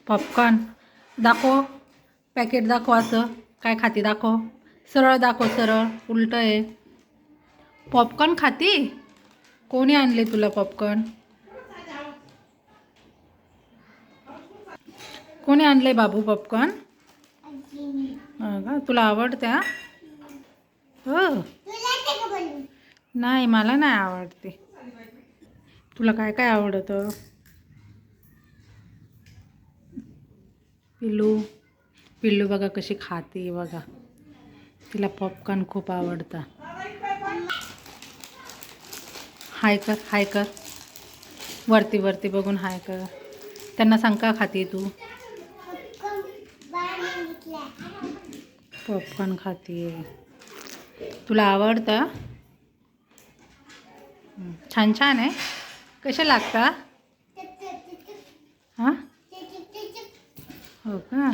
Popcorn दाखव, packet दाखव, असं काय खाती दाखव, सरळ दाखव, सरळ उलटं आहे. पॉपकॉर्न खाती? कोणी आणले तुला पॉपकॉर्न? कोणी आणले बाबू पॉपकॉर्न? का तुला आवडत्या? हो. नाही, मला नाही आवडते. तुला काय काय आवडतं? पिल्लू पिल्लू बघा कशी खाते बघा, तिला पॉपकॉर्न खूप आवडतं. हाय कर, हाय कर, वरती वरती बघून हाय कर. त्यांना सांग का खाते तू? पॉपकॉर्न खाते. तुला आवडतं? छान छान आहे. कसे लागता? हां, हो का?